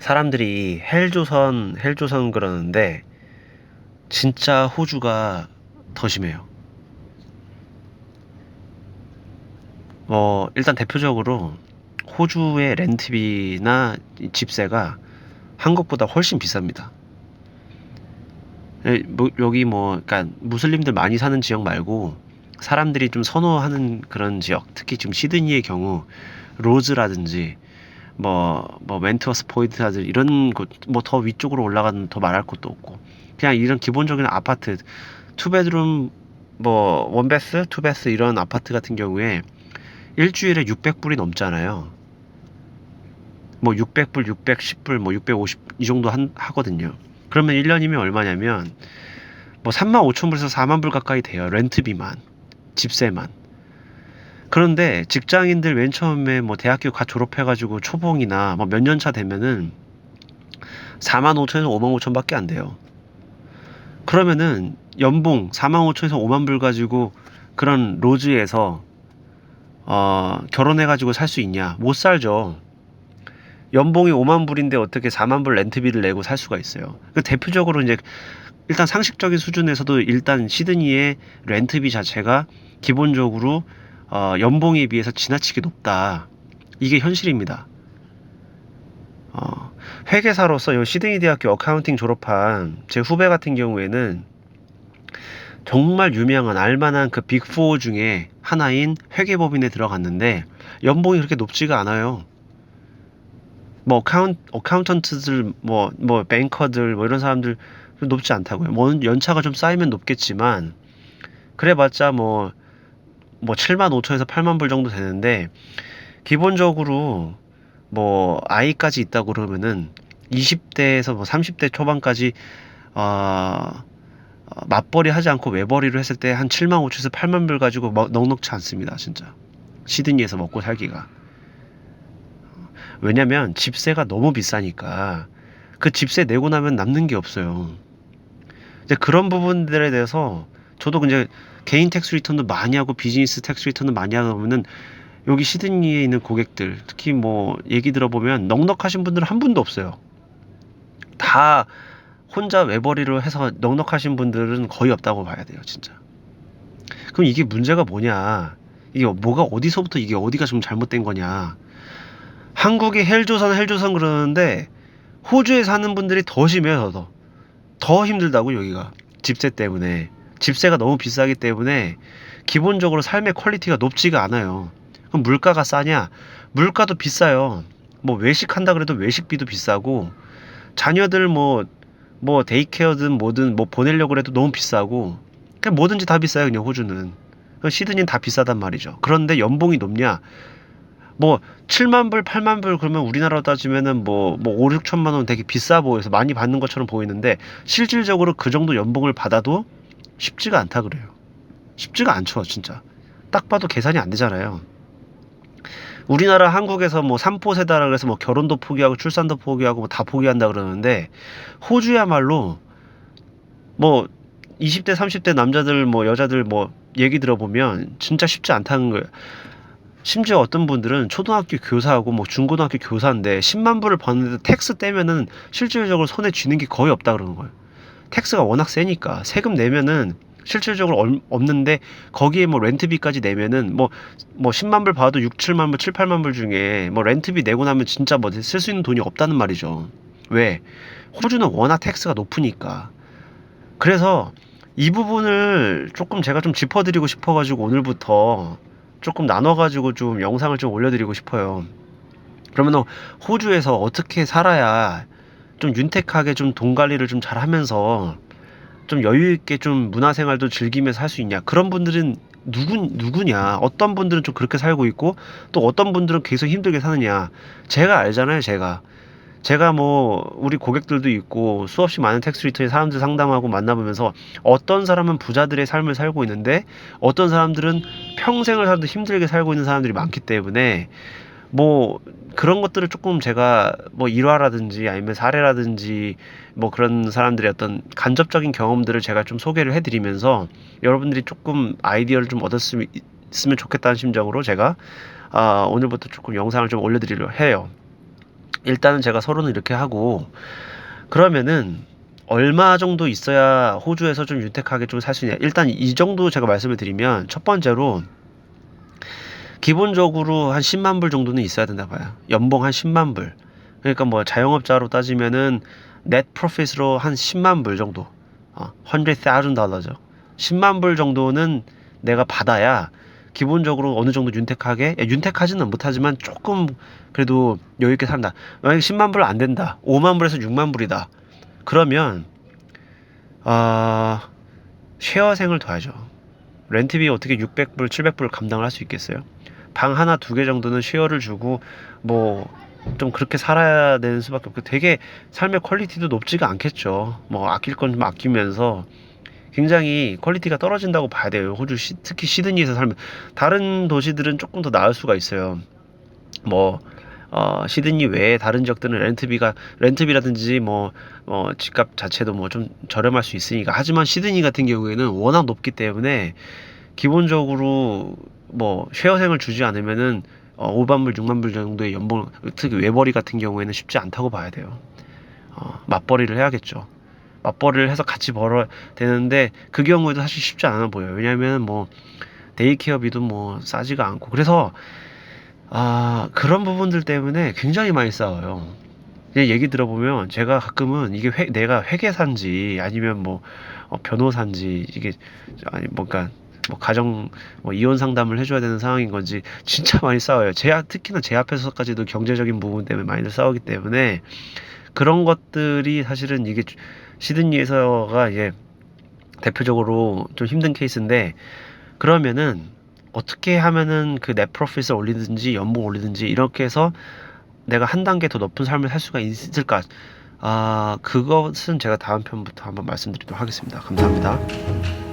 사람들이 헬조선 그러는데 진짜 호주가 더 심해요. 일단 대표적으로 호주의 렌트비나 집세가 한국보다 훨씬 비쌉니다. 여기 그러니까 무슬림들 많이 사는 지역 말고 사람들이 좀 선호하는 그런 지역, 특히 지금 시드니의 경우 로즈라든지 멘트워스 포인트라든지 이런 곳, 더 위쪽으로 올라가는 더 말할 것도 없고 그냥 이런 기본적인 아파트, 투베드룸, 원베스, 투베스 이런 아파트 같은 경우에 일주일에 600불이 넘잖아요. 600불, 610불, 650 이 정도 하거든요. 그러면 1년이면 얼마냐면 3만 5천 불에서 4만 불 가까이 돼요. 렌트비만, 집세만. 그런데 직장인들 맨 처음에 대학교 갓 졸업해가지고 초봉이나 몇 년 차 되면은 4만 5천에서 5만 5천 밖에 안 돼요. 그러면은 연봉 4만 5천에서 5만 불 가지고 그런 로즈에서 결혼해가지고 살 수 있냐? 못 살죠. 연봉이 5만 불인데 어떻게 4만 불 렌트비를 내고 살 수가 있어요. 대표적으로 이제 일단 상식적인 수준에서도 일단 시드니의 렌트비 자체가 기본적으로 연봉에 비해서 지나치게 높다. 이게 현실입니다. 회계사로서 요 시드니 대학교 어카운팅 졸업한 제 후배 같은 경우에는 정말 유명한 알만한 그 빅4 중에 하나인 회계법인에 들어갔는데 연봉이 그렇게 높지가 않아요. 어카운턴트들, 뱅커들, 이런 사람들 높지 않다고요. 연차가 좀 쌓이면 높겠지만, 그래봤자 7만 5천에서 8만 불 정도 되는데, 기본적으로, 아이까지 있다고 그러면은, 20대에서 30대 초반까지, 맞벌이 하지 않고 외벌이로 했을 때 한 7만 5천에서 8만 불 가지고 넉넉치 않습니다, 진짜. 시드니에서 먹고 살기가. 왜냐면 집세가 너무 비싸니까 그 집세 내고 나면 남는 게 없어요. 이제 그런 부분들에 대해서 저도 이제 개인 텍스 리턴도 많이 하고 비즈니스 텍스 리턴도 많이 하다 보면은 여기 시드니에 있는 고객들 특히 얘기 들어보면 넉넉하신 분들은 한 분도 없어요. 다 혼자 외벌이로 해서 넉넉하신 분들은 거의 없다고 봐야 돼요, 진짜. 그럼 이게 문제가 뭐냐? 이게 뭐가 어디서부터 이게 어디가 좀 잘못된 거냐? 한국이 헬조선 그러는데 호주에 사는 분들이 더 심해요. 더 힘들다고. 여기가 집세 때문에 집세가 너무 비싸기 때문에 기본적으로 삶의 퀄리티가 높지가 않아요. 그럼 물가가 싸냐? 물가도 비싸요. 외식한다 그래도 외식비도 비싸고 자녀들 데이케어든 뭐든 보내려고 해도 너무 비싸고 그냥 뭐든지 다 비싸요. 그냥 호주는. 시드니는 다 비싸단 말이죠. 그런데 연봉이 높냐? 7만 불, 8만 불 그러면 우리나라로 따지면은 5, 6천만 원 되게 비싸 보여서 많이 받는 것처럼 보이는데 실질적으로 그 정도 연봉을 받아도 쉽지가 않다 그래요. 쉽지가 않죠, 진짜. 딱 봐도 계산이 안 되잖아요. 우리나라 한국에서 삼포세다라 그래서 결혼도 포기하고 출산도 포기하고 다 포기한다 그러는데 호주야말로 20대, 30대 남자들 여자들 얘기 들어보면 진짜 쉽지 않다는 거예요. 심지어 어떤 분들은 초등학교 교사하고 중고등학교 교사인데 10만 불을 버는데 텍스 떼면은 실질적으로 손에 쥐는 게 거의 없다 그러는 거예요. 텍스가 워낙 세니까 세금 내면은 실질적으로 없는데 거기에 렌트비까지 내면은 10만 불 받아도 6, 7만 불, 7, 8만 불 중에 렌트비 내고 나면 진짜 쓸 수 있는 돈이 없다는 말이죠. 왜? 호주는 워낙 텍스가 높으니까. 그래서 이 부분을 조금 제가 좀 짚어드리고 싶어가지고 오늘부터 조금 나눠가지고 좀 영상을 좀 올려드리고 싶어요. 그러면 호주에서 어떻게 살아야 좀 윤택하게 좀 돈 관리를 좀 잘 하면서 좀 여유있게 좀 문화생활도 즐기면서 할 수 있냐. 그런 분들은 누구냐. 어떤 분들은 좀 그렇게 살고 있고 또 어떤 분들은 계속 힘들게 사느냐. 제가 알잖아요, 제가 우리 고객들도 있고 수없이 많은 텍스 리턴의 사람들 상담하고 만나보면서 어떤 사람은 부자들의 삶을 살고 있는데 어떤 사람들은 평생을 살도 힘들게 살고 있는 사람들이 많기 때문에 그런 것들을 조금 제가 일화라든지 아니면 사례라든지 그런 사람들의 어떤 간접적인 경험들을 제가 좀 소개를 해드리면서 여러분들이 조금 아이디어를 좀 얻었으면 좋겠다는 심정으로 제가 오늘부터 조금 영상을 좀 올려드리려 해요. 일단은 제가 서론을 이렇게 하고 그러면은 얼마 정도 있어야 호주에서 좀 윤택하게 좀 살 수 있냐. 일단 이 정도 제가 말씀을 드리면 첫 번째로 기본적으로 한 10만 불 정도는 있어야 된다 봐요. 연봉 한 10만 불. 그러니까 뭐 자영업자로 따지면은 넷 프로핏으로 한 10만 불 정도. $100,000죠. 10만 불 정도는 내가 받아야 기본적으로 어느 정도 윤택하게, 윤택하지는 못하지만 조금 그래도 여유 있게 산다. 만약에 10만 불 안 된다. 5만 불에서 6만 불이다. 그러면 쉐어생을 둬야죠. 렌트비 어떻게 600불, 700불 감당을 할 수 있겠어요? 방 하나 두 개 정도는 쉐어를 주고 뭐 좀 그렇게 살아야 되는 수밖에 없고 되게 삶의 퀄리티도 높지가 않겠죠. 뭐 아낄 건 좀 아끼면서 굉장히 퀄리티가 떨어진다고 봐야 돼요. 호주 특히 시드니에서 살면 다른 도시들은 조금 더 나을 수가 있어요. 뭐 시드니 외에 다른 지역들은 렌트비라든지 집값 자체도 뭐 좀 저렴할 수 있으니까. 하지만 시드니 같은 경우에는 워낙 높기 때문에 기본적으로 뭐 쉐어생을 주지 않으면은 5만 불, 6만 불 정도의 연봉, 특히 외벌이 같은 경우에는 쉽지 않다고 봐야 돼요. 맞벌이를 해야겠죠. 맞벌이를 해서 같이 벌어야 되는데 그 경우에도 사실 쉽지 않아 보여요. 왜냐하면 뭐 데이케어비도 뭐 싸지가 않고 그래서 그런 부분들 때문에 굉장히 많이 싸워요. 얘기 들어보면 제가 가끔은 이게 내가 회계사인지 아니면 뭐 변호사인지 이게 아니 뭔가 뭐 가정 뭐 이혼 상담을 해줘야 되는 상황인 건지 진짜 많이 싸워요. 특히나 제 앞에서까지도 경제적인 부분 때문에 많이들 싸우기 때문에 그런 것들이 사실은 이게 시드니에서가 이게 대표적으로 좀 힘든 케이스인데 그러면은 어떻게 하면은 그 넷 프로핏을 올리든지 연봉 올리든지 이렇게 해서 내가 한 단계 더 높은 삶을 살 수가 있을까? 그것은 제가 다음 편부터 한번 말씀드리도록 하겠습니다. 감사합니다.